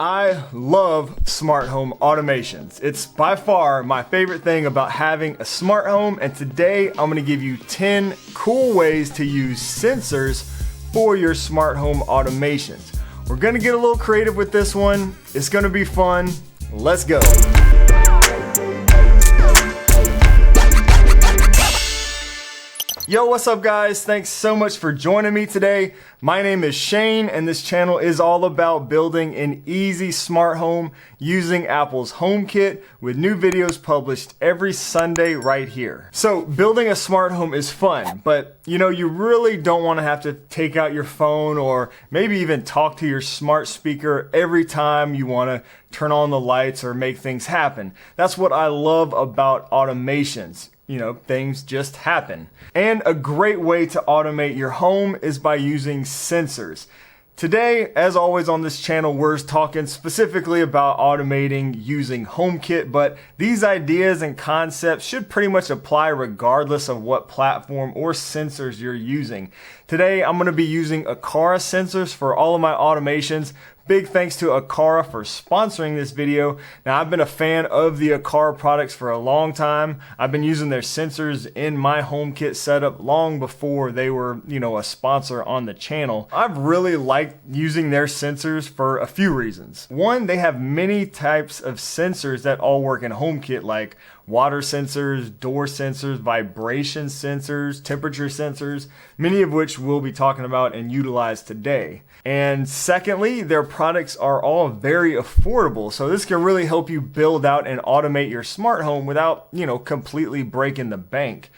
I love smart home automations. It's by far my favorite thing about having a smart home, and today I'm gonna give you 10 cool ways to use sensors for your smart home automations. We're gonna get a little creative with this one. It's gonna be fun. Let's go. Yo, what's up guys? Thanks so much for joining me today. My name is Shane and this channel is all about building an easy smart home using Apple's HomeKit with new videos published every Sunday right here. So building a smart home is fun, but you really don't want to have to take out your phone or maybe even talk to your smart speaker every time you want to turn on the lights or make things happen. That's what I love about automations. Things just happen. And a great way to automate your home is by using sensors. Today, as always on this channel, we're talking specifically about automating using HomeKit, but these ideas and concepts should pretty much apply regardless of what platform or sensors you're using. Today, I'm going to be using Aqara Sensors for all of my automations. Big thanks to Aqara for sponsoring this video. Now, I've been a fan of the Aqara products for a long time. I've been using their sensors in my HomeKit setup long before they were, a sponsor on the channel. I've really liked using their sensors for a few reasons. One, they have many types of sensors that all work in HomeKit, like water sensors, door sensors, vibration sensors, temperature sensors, many of which we'll be talking about and utilize today. And secondly, their products are all very affordable. So this can really help you build out and automate your smart home without, completely breaking the bank.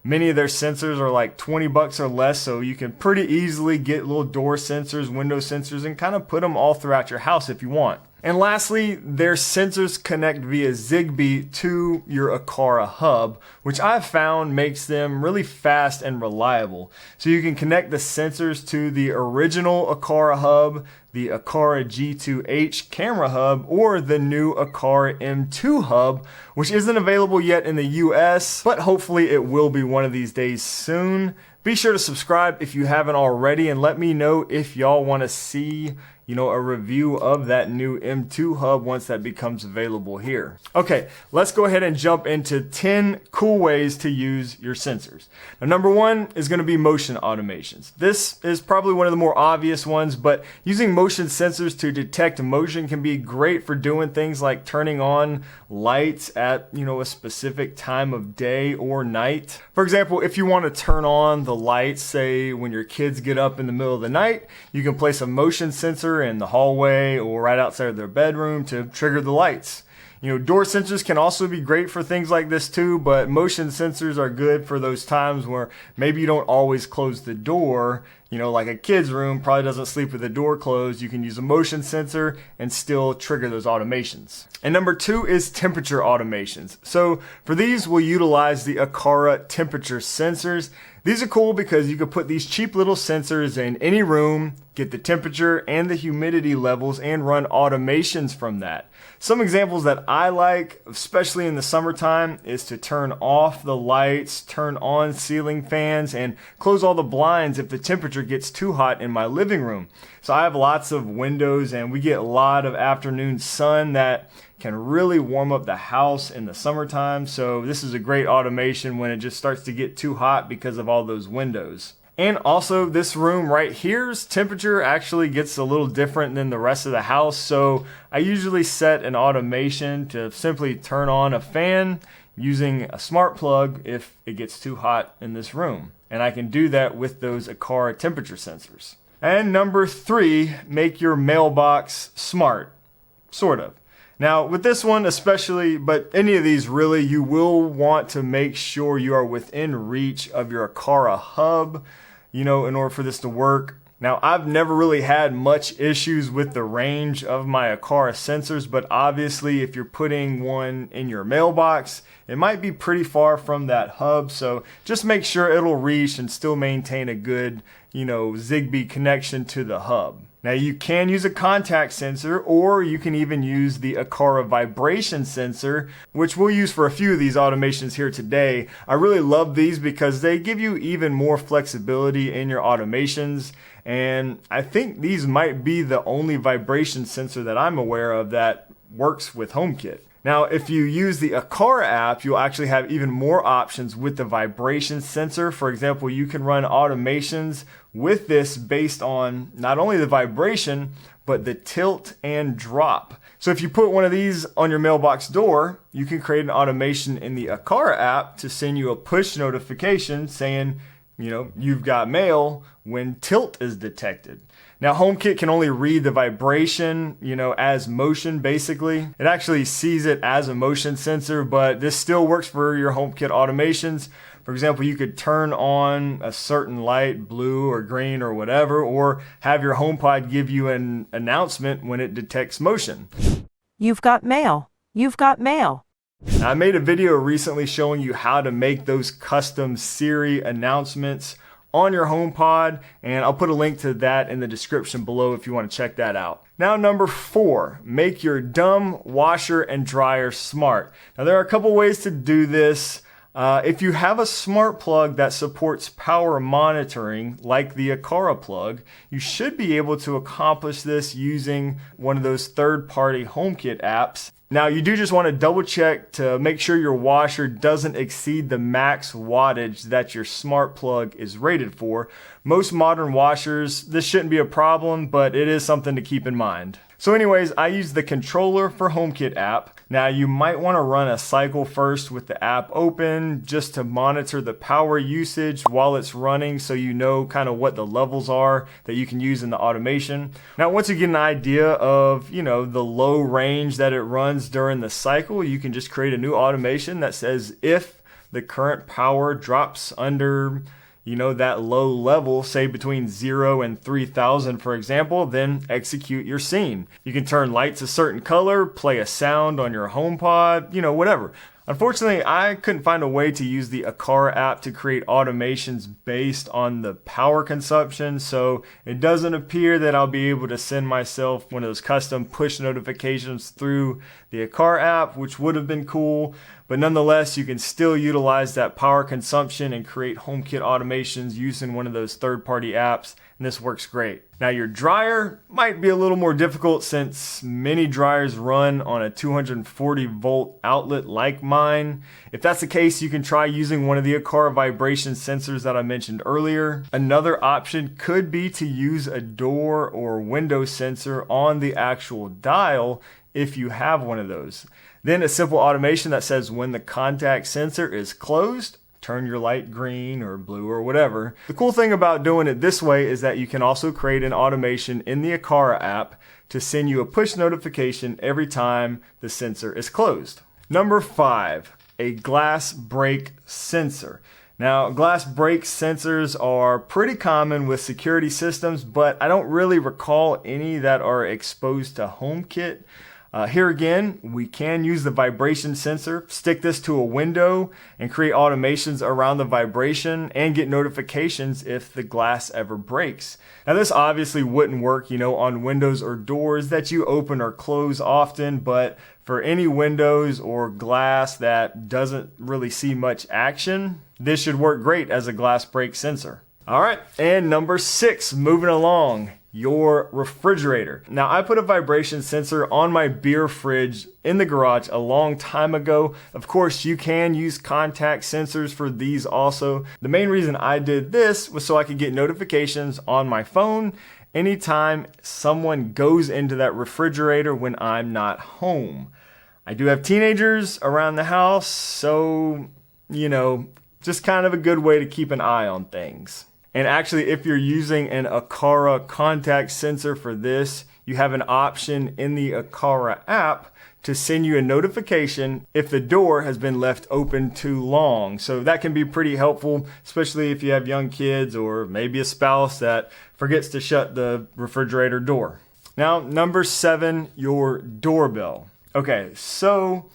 Many of their sensors are like 20 bucks or less, so you can pretty easily get little door sensors, window sensors, and kind of put them all throughout your house if you want. And lastly, their sensors connect via Zigbee to your Aqara hub, which I've found makes them really fast and reliable. So you can connect the sensors to the original Aqara hub, the Aqara G2H camera hub, or the new Aqara M2 hub, which isn't available yet in the US, but hopefully it will be one of these days soon. Be sure to subscribe if you haven't already, and let me know if y'all want to see a review of that new M2 hub once that becomes available here. Okay, let's go ahead and jump into 10 cool ways to use your sensors. Now, number one is going to be motion automations. This is probably one of the more obvious ones, but using motion sensors to detect motion can be great for doing things like turning on lights at, a specific time of day or night. For example, if you want to turn on the lights, say when your kids get up in the middle of the night, you can place a motion sensor in the hallway or right outside of their bedroom to trigger the lights. Door sensors can also be great for things like this too, but motion sensors are good for those times where maybe you don't always close the door. Like a kid's room probably doesn't sleep with the door closed. You can use a motion sensor and still trigger those automations. And number two is temperature automations. So for these, we'll utilize the Aqara temperature sensors. These are cool because you can put these cheap little sensors in any room, get the temperature and the humidity levels, and run automations from that. Some examples that I like, especially in the summertime, is to turn off the lights, turn on ceiling fans, and close all the blinds if the temperature gets too hot in my living room. So I have lots of windows and we get a lot of afternoon sun that can really warm up the house in the summertime. So this is a great automation when it just starts to get too hot because of all those windows. And also this room right here's temperature actually gets a little different than the rest of the house. So I usually set an automation to simply turn on a fan using a smart plug if it gets too hot in this room. And I can do that with those Aqara temperature sensors. And number three, make your mailbox smart, sort of. Now with this one especially, but any of these really, you will want to make sure you are within reach of your Aqara hub, in order for this to work. Now, I've never really had much issues with the range of my Aqara sensors, but obviously if you're putting one in your mailbox, it might be pretty far from that hub. So just make sure it'll reach and still maintain a good, Zigbee connection to the hub. Now you can use a contact sensor, or you can even use the Aqara vibration sensor, which we'll use for a few of these automations here today. I really love these because they give you even more flexibility in your automations. And I think these might be the only vibration sensor that I'm aware of that works with HomeKit. Now, if you use the Aqara app, you'll actually have even more options with the vibration sensor. For example, you can run automations with this based on not only the vibration, but the tilt and drop. So if you put one of these on your mailbox door, you can create an automation in the Aqara app to send you a push notification saying, you've got mail when tilt is detected. Now, HomeKit can only read the vibration, as motion, basically. It actually sees it as a motion sensor, but this still works for your HomeKit automations. For example, you could turn on a certain light, blue or green or whatever, or have your HomePod give you an announcement when it detects motion. You've got mail. You've got mail. Now, I made a video recently showing you how to make those custom Siri announcements on your HomePod, and I'll put a link to that in the description below if you want to check that out. Now, number 4, make your dumb washer and dryer smart. Now, there are a couple ways to do this. If you have a smart plug that supports power monitoring, like the Aqara plug, you should be able to accomplish this using one of those third-party HomeKit apps. Now, you do just want to double check to make sure your washer doesn't exceed the max wattage that your smart plug is rated for. Most modern washers, this shouldn't be a problem, but it is something to keep in mind. So anyways, I use the controller for HomeKit app. Now you might want to run a cycle first with the app open just to monitor the power usage while it's running, so you know kind of what the levels are that you can use in the automation. Now once you get an idea of, the low range that it runs during the cycle, you can just create a new automation that says if the current power drops under that low level, say between 0 and 3000, for example, then execute your scene. You can turn lights a certain color, play a sound on your HomePod, whatever. Unfortunately, I couldn't find a way to use the Aqara app to create automations based on the power consumption, so it doesn't appear that I'll be able to send myself one of those custom push notifications through the Aqara app, which would have been cool. But nonetheless, you can still utilize that power consumption and create HomeKit automations using one of those third-party apps, and this works great. Now your dryer might be a little more difficult since many dryers run on a 240 volt outlet like mine. If that's the case, you can try using one of the Aqara vibration sensors that I mentioned earlier. Another option could be to use a door or window sensor on the actual dial if you have one of those. Then a simple automation that says when the contact sensor is closed, turn your light green or blue or whatever. The cool thing about doing it this way is that you can also create an automation in the Aqara app to send you a push notification every time the sensor is closed. Number 5, a glass break sensor. Now, glass break sensors are pretty common with security systems, but I don't really recall any that are exposed to HomeKit. Here again, we can use the vibration sensor, stick this to a window, and create automations around the vibration and get notifications if the glass ever breaks. Now this obviously wouldn't work, on windows or doors that you open or close often, but for any windows or glass that doesn't really see much action, this should work great as a glass break sensor. All right, and number 6, moving along. Your refrigerator. Now, I put a vibration sensor on my beer fridge in the garage a long time ago. Of course, you can use contact sensors for these also. The main reason I did this was so I could get notifications on my phone anytime someone goes into that refrigerator when I'm not home. I do have teenagers around the house, so, just kind of a good way to keep an eye on things. And actually, if you're using an Aqara contact sensor for this, you have an option in the Aqara app to send you a notification if the door has been left open too long. So that can be pretty helpful, especially if you have young kids or maybe a spouse that forgets to shut the refrigerator door. Now, number 7, your doorbell. Okay, so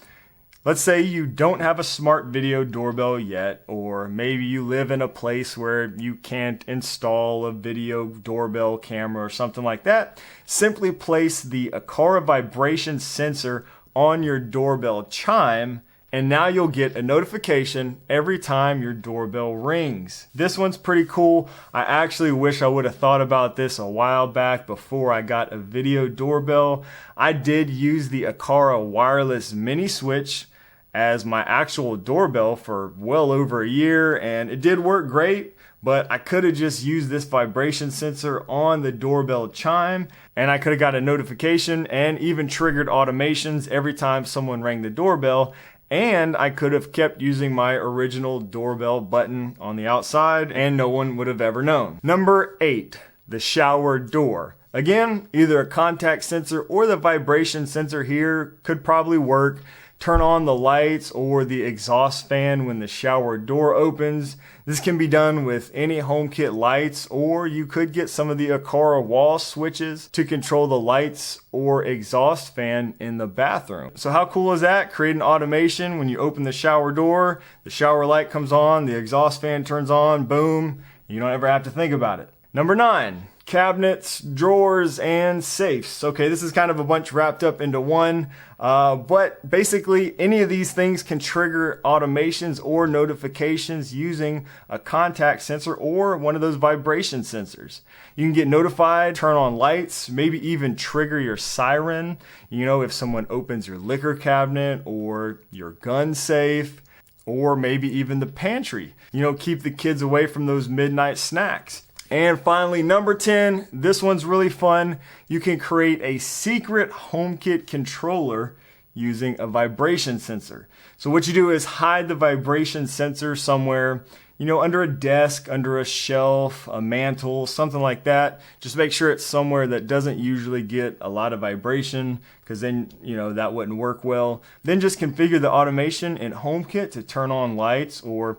Let's say you don't have a smart video doorbell yet, or maybe you live in a place where you can't install a video doorbell camera or something like that. Simply place the Aqara vibration sensor on your doorbell chime, and now you'll get a notification every time your doorbell rings. This one's pretty cool. I actually wish I would have thought about this a while back before I got a video doorbell. I did use the Aqara wireless mini switch as my actual doorbell for well over a year, and it did work great. But I could have just used this vibration sensor on the doorbell chime, and I could have got a notification and even triggered automations every time someone rang the doorbell. And I could have kept using my original doorbell button on the outside and no one would have ever known. Number 8, the shower door. Again, either a contact sensor or the vibration sensor here could probably work. Turn on the lights or the exhaust fan when the shower door opens. This can be done with any HomeKit lights, or you could get some of the Aqara wall switches to control the lights or exhaust fan in the bathroom. So how cool is that? Create an automation when you open the shower door, the shower light comes on, the exhaust fan turns on, boom, you don't ever have to think about it. Number 9. Cabinets, drawers, and safes. Okay, this is kind of a bunch wrapped up into one, but basically any of these things can trigger automations or notifications using a contact sensor or one of those vibration sensors. You can get notified, turn on lights, maybe even trigger your siren, if someone opens your liquor cabinet or your gun safe, or maybe even the pantry. Keep the kids away from those midnight snacks. And finally, number 10, this one's really fun. You can create a secret HomeKit controller using a vibration sensor. So what you do is hide the vibration sensor somewhere, under a desk, under a shelf, a mantle, something like that. Just make sure it's somewhere that doesn't usually get a lot of vibration, because then, that wouldn't work well. Then just configure the automation in HomeKit to turn on lights or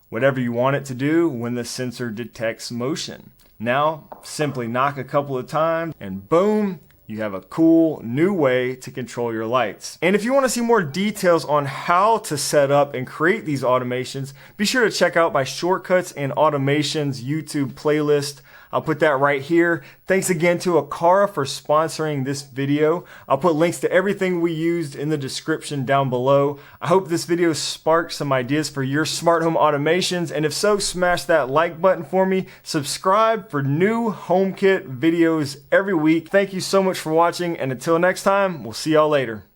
whatever you want it to do when the sensor detects motion. Now, simply knock a couple of times and boom, you have a cool new way to control your lights. And if you want to see more details on how to set up and create these automations, be sure to check out my Shortcuts and Automations YouTube playlist. I'll put that right here. Thanks again to Aqara for sponsoring this video. I'll put links to everything we used in the description down below. I hope this video sparked some ideas for your smart home automations, and if so, smash that like button for me. Subscribe for new HomeKit videos every week. Thank you so much for watching, and until next time, we'll see y'all later.